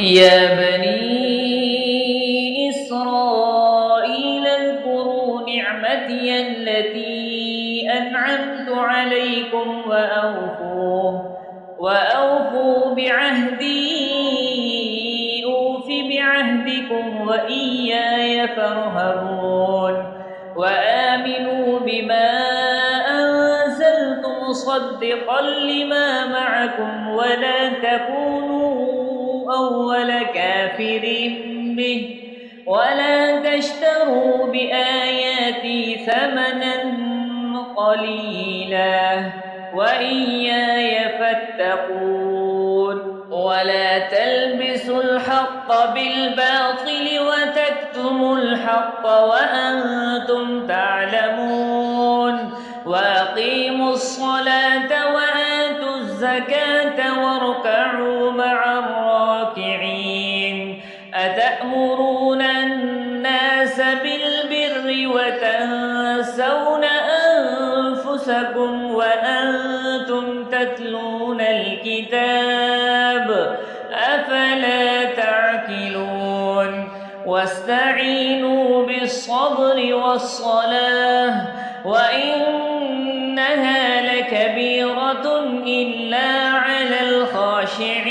يا بني إسرائيل اذكروا نعمتي التي أنعمت عليكم وأوفوا بعهدي أوف بعهدكم وإياي فارهبون وآمنوا بما أنزلت مصدقا لما معكم ولا تكونوا أول كافر به ولا تشتروا بآياتي ثمنا قليلا وإياي فاتقون ولا تلبسوا الحق بالباطل وتكتموا الحق وأنتم تعلمون وأقيموا الصلاة وآتوا الزكاة واركعوا مع الراكعين أتأمرون الناس بالبر وتنسون أنفسكم وأنتم تتلون الكتاب أفلا تعقلون واستعينوا بالصبر والصلاة وإنها لكبيرة إلا على الخاشعين